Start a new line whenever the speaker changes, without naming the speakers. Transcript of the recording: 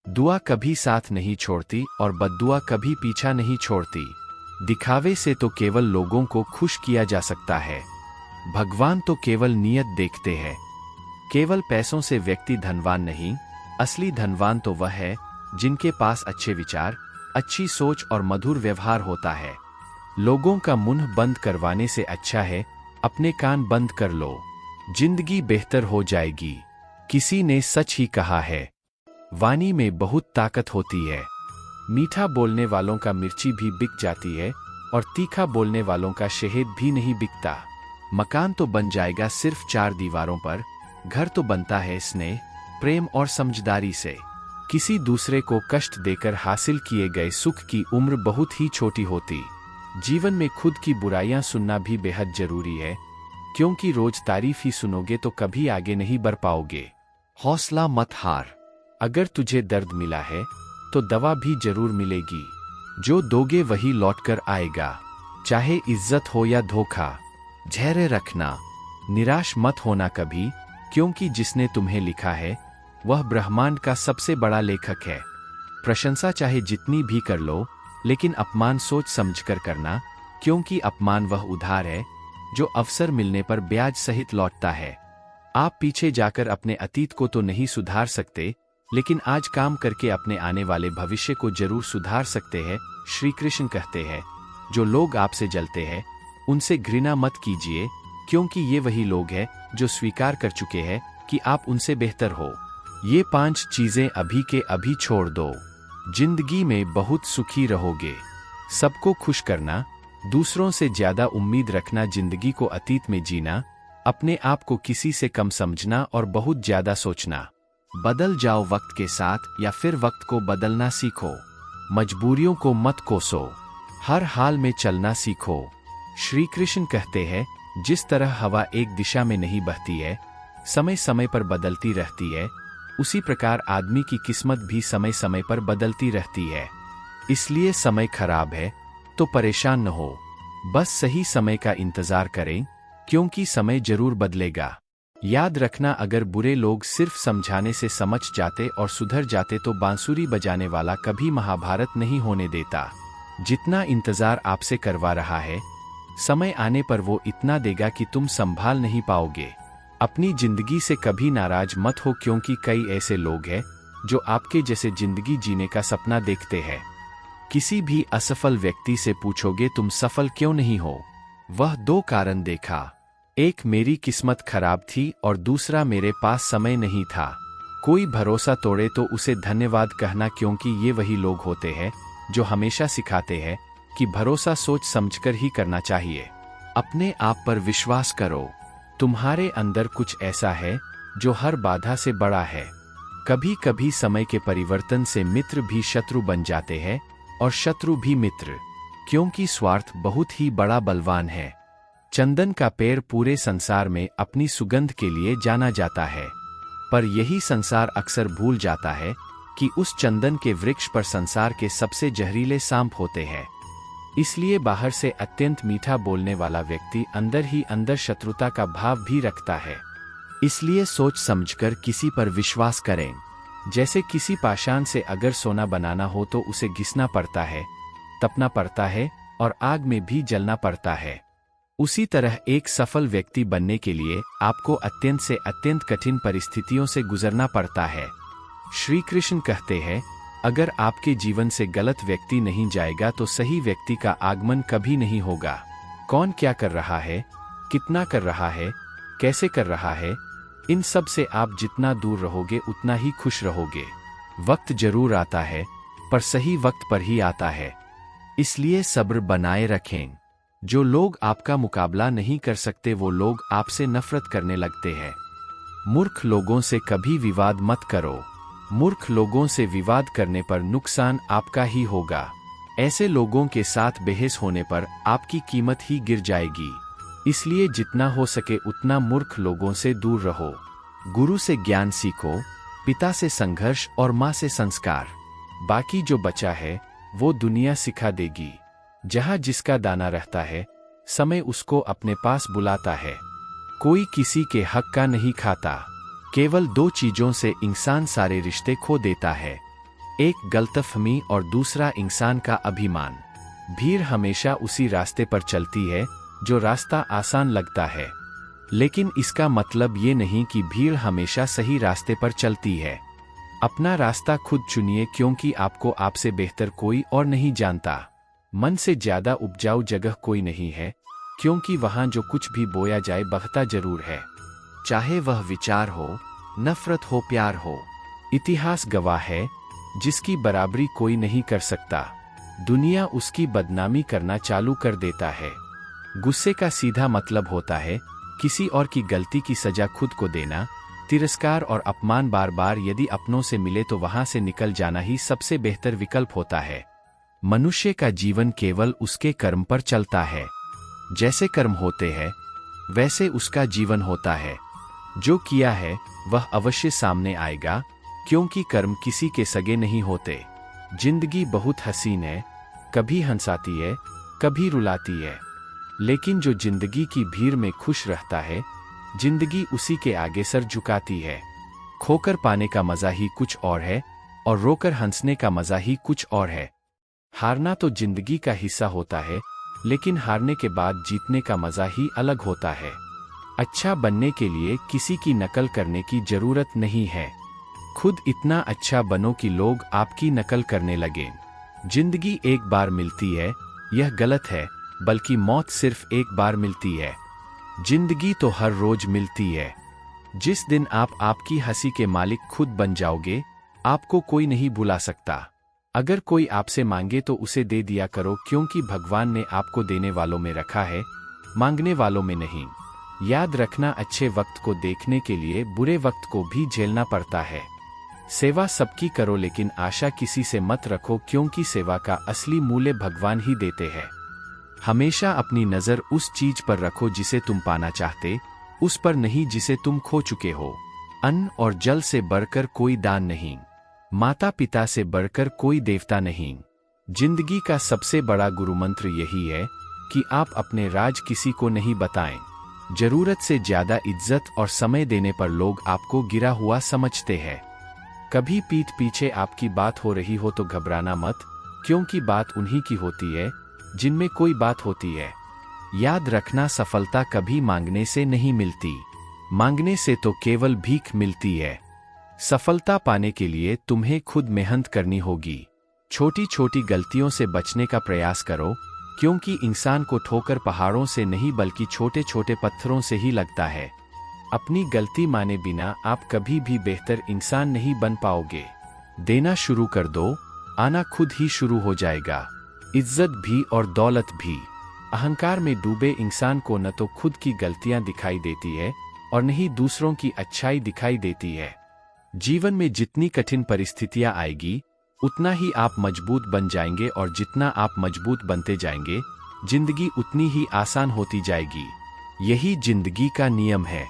दुआ कभी साथ नहीं छोड़ती और बद्दुआ कभी पीछा नहीं छोड़ती। दिखावे से तो केवल लोगों को खुश किया जा सकता है। भगवान तो केवल नियत देखते हैं। केवल पैसों से व्यक्ति धनवान नहीं, असली धनवान तो वह है जिनके पास अच्छे विचार, अच्छी सोच और मधुर व्यवहार होता है। लोगों का मुंह बंद करवाने से अच्छा है अपने कान बंद कर लो, जिंदगी बेहतर हो जाएगी। किसी ने सच ही कहा है, वाणी में बहुत ताकत होती है। मीठा बोलने वालों का मिर्ची भी बिक जाती है और तीखा बोलने वालों का शहद भी नहीं बिकता। मकान तो बन जाएगा सिर्फ 4 दीवारों पर, घर तो बनता है स्नेह, प्रेम और समझदारी से। किसी दूसरे को कष्ट देकर हासिल किए गए सुख की उम्र बहुत ही छोटी होती। जीवन में खुद की बुराइयां सुनना भी बेहद जरूरी है, क्योंकि रोज तारीफ ही सुनोगे तो कभी आगे नहीं बढ़ पाओगे। हौसला मत हार। अगर तुझे दर्द मिला है तो दवा भी जरूर मिलेगी। जो दोगे वही लौटकर आएगा, चाहे इज्जत हो या धोखा। धैर्य रखना, निराश मत होना कभी, क्योंकि जिसने तुम्हें लिखा है वह ब्रह्मांड का सबसे बड़ा लेखक है। प्रशंसा चाहे जितनी भी कर लो, लेकिन अपमान सोच समझकर करना, क्योंकि अपमान वह उधार है जो अवसर मिलने पर ब्याज सहित लौटता है। आप पीछे जाकर अपने अतीत को तो नहीं सुधार सकते, लेकिन आज काम करके अपने आने वाले भविष्य को जरूर सुधार सकते हैं। श्री कृष्ण कहते हैं, जो लोग आपसे जलते हैं उनसे घृणा मत कीजिए, क्योंकि ये वही लोग हैं जो स्वीकार कर चुके हैं कि आप उनसे बेहतर हो। ये 5 चीजें अभी के अभी छोड़ दो, जिंदगी में बहुत सुखी रहोगे। सबको खुश करना, दूसरों से ज्यादा उम्मीद रखना, जिंदगी को अतीत में जीना, अपने आप को किसी से कम समझना और बहुत ज्यादा सोचना। बदल जाओ वक्त के साथ या फिर वक्त को बदलना सीखो। मजबूरियों को मत कोसो, हर हाल में चलना सीखो। श्री कृष्ण कहते हैं, जिस तरह हवा एक दिशा में नहीं बहती है, समय समय पर बदलती रहती है, उसी प्रकार आदमी की किस्मत भी समय समय पर बदलती रहती है। इसलिए समय खराब है तो परेशान न हो, बस सही समय का इंतजार करें, क्योंकि समय जरूर बदलेगा। याद रखना, अगर बुरे लोग सिर्फ समझाने से समझ जाते और सुधर जाते तो बांसुरी बजाने वाला कभी महाभारत नहीं होने देता। जितना इंतजार आपसे करवा रहा है, समय आने पर वो इतना देगा कि तुम संभाल नहीं पाओगे। अपनी जिंदगी से कभी नाराज मत हो, क्योंकि कई ऐसे लोग हैं जो आपके जैसे जिंदगी जीने का सपना देखते हैं। किसी भी असफल व्यक्ति से पूछोगे तुम सफल क्यों नहीं हो, वह 2 कारण देखा, एक मेरी किस्मत खराब थी और दूसरा मेरे पास समय नहीं था। कोई भरोसा तोड़े तो उसे धन्यवाद कहना, क्योंकि ये वही लोग होते हैं जो हमेशा सिखाते हैं कि भरोसा सोच समझकर ही करना चाहिए। अपने आप पर विश्वास करो, तुम्हारे अंदर कुछ ऐसा है जो हर बाधा से बड़ा है। कभी कभी समय के परिवर्तन से मित्र भी शत्रु बन जाते हैं और शत्रु भी मित्र, क्योंकि स्वार्थ बहुत ही बड़ा बलवान है। चंदन का पेड़ पूरे संसार में अपनी सुगंध के लिए जाना जाता है, पर यही संसार अक्सर भूल जाता है कि उस चंदन के वृक्ष पर संसार के सबसे जहरीले सांप होते हैं। इसलिए बाहर से अत्यंत मीठा बोलने वाला व्यक्ति अंदर ही अंदर शत्रुता का भाव भी रखता है। इसलिए सोच समझकर किसी पर विश्वास करें। जैसे किसी पाषाण से अगर सोना बनाना हो तो उसे घिसना पड़ता है, तपना पड़ता है और आग में भी जलना पड़ता है। उसी तरह एक सफल व्यक्ति बनने के लिए आपको अत्यंत से अत्यंत कठिन परिस्थितियों से गुजरना पड़ता है। श्री कृष्ण कहते हैं, अगर आपके जीवन से गलत व्यक्ति नहीं जाएगा तो सही व्यक्ति का आगमन कभी नहीं होगा। कौन क्या कर रहा है, कितना कर रहा है, कैसे कर रहा है, इन सब से आप जितना दूर रहोगे उतना ही खुश रहोगे। वक्त जरूर आता है, पर सही वक्त पर ही आता है। इसलिए सब्र बनाए रखें। जो लोग आपका मुकाबला नहीं कर सकते वो लोग आपसे नफरत करने लगते हैं। मूर्ख लोगों से कभी विवाद मत करो। मूर्ख लोगों से विवाद करने पर नुकसान आपका ही होगा। ऐसे लोगों के साथ बहस होने पर आपकी कीमत ही गिर जाएगी। इसलिए जितना हो सके उतना मूर्ख लोगों से दूर रहो। गुरु से ज्ञान सीखो, पिता से संघर्ष और माँ से संस्कार। बाकी जो बचा है वो दुनिया सिखा देगी। जहाँ जिसका दाना रहता है, समय उसको अपने पास बुलाता है। कोई किसी के हक का नहीं खाता। केवल 2 चीजों से इंसान सारे रिश्ते खो देता है, एक गलतफहमी और दूसरा इंसान का अभिमान। भीड़ हमेशा उसी रास्ते पर चलती है जो रास्ता आसान लगता है, लेकिन इसका मतलब ये नहीं कि भीड़ हमेशा सही रास्ते पर चलती है। अपना रास्ता खुद चुनिए, क्योंकि आपको आपसे बेहतर कोई और नहीं जानता। मन से ज्यादा उपजाऊ जगह कोई नहीं है, क्योंकि वहां जो कुछ भी बोया जाए बहता जरूर है, चाहे वह विचार हो, नफरत हो, प्यार हो। इतिहास गवाह है, जिसकी बराबरी कोई नहीं कर सकता, दुनिया उसकी बदनामी करना चालू कर देता है। गुस्से का सीधा मतलब होता है किसी और की गलती की सजा खुद को देना। तिरस्कार और अपमान बार बार यदि अपनों से मिले तो वहां से निकल जाना ही सबसे बेहतर विकल्प होता है। मनुष्य का जीवन केवल उसके कर्म पर चलता है। जैसे कर्म होते हैं वैसे उसका जीवन होता है। जो किया है वह अवश्य सामने आएगा, क्योंकि कर्म किसी के सगे नहीं होते। जिंदगी बहुत हसीन है, कभी हंसाती है, कभी रुलाती है, लेकिन जो जिंदगी की भीड़ में खुश रहता है, जिंदगी उसी के आगे सर झुकाती है। खोकर पाने का मजा ही कुछ और है और रोकर हंसने का मजा ही कुछ और है। हारना तो जिंदगी का हिस्सा होता है, लेकिन हारने के बाद जीतने का मजा ही अलग होता है। अच्छा बनने के लिए किसी की नकल करने की जरूरत नहीं है। खुद इतना अच्छा बनो कि लोग आपकी नकल करने लगें। जिंदगी एक बार मिलती है, यह गलत है, बल्कि मौत सिर्फ एक बार मिलती है। जिंदगी तो हर रोज मिलती है। जिस दिन आप आपकी हंसी के मालिक खुद बन जाओगे, आपको कोई नहीं भुला सकता। अगर कोई आपसे मांगे तो उसे दे दिया करो, क्योंकि भगवान ने आपको देने वालों में रखा है, मांगने वालों में नहीं। याद रखना, अच्छे वक्त को देखने के लिए बुरे वक्त को भी झेलना पड़ता है। सेवा सबकी करो, लेकिन आशा किसी से मत रखो, क्योंकि सेवा का असली मूल्य भगवान ही देते हैं। हमेशा अपनी नजर उस चीज पर रखो जिसे तुम पाना चाहते, उस पर नहीं जिसे तुम खो चुके हो। अन्न और जल से बढ़कर कोई दान नहीं, माता पिता से बढ़कर कोई देवता नहीं। जिंदगी का सबसे बड़ा गुरुमंत्र यही है कि आप अपने राज किसी को नहीं बताएं। जरूरत से ज्यादा इज्जत और समय देने पर लोग आपको गिरा हुआ समझते हैं। कभी पीठ पीछे आपकी बात हो रही हो तो घबराना मत, क्योंकि बात उन्हीं की होती है जिनमें कोई बात होती है। याद रखना, सफलता कभी मांगने से नहीं मिलती, मांगने से तो केवल भीख मिलती है। सफलता पाने के लिए तुम्हें खुद मेहनत करनी होगी। छोटी छोटी गलतियों से बचने का प्रयास करो, क्योंकि इंसान को ठोकर पहाड़ों से नहीं बल्कि छोटे छोटे पत्थरों से ही लगता है। अपनी गलती माने बिना आप कभी भी बेहतर इंसान नहीं बन पाओगे। देना शुरू कर दो, आना खुद ही शुरू हो जाएगा। इज्जत भी और दौलत भी। अहंकार में डूबे इंसान को न तो खुद की गलतियां दिखाई देती है और न ही दूसरों की अच्छाई दिखाई देती है। जीवन में जितनी कठिन परिस्थितियां आएगी, उतना ही आप मजबूत बन जाएंगे, और जितना आप मजबूत बनते जाएंगे, जिंदगी उतनी ही आसान होती जाएगी। यही जिंदगी का नियम है।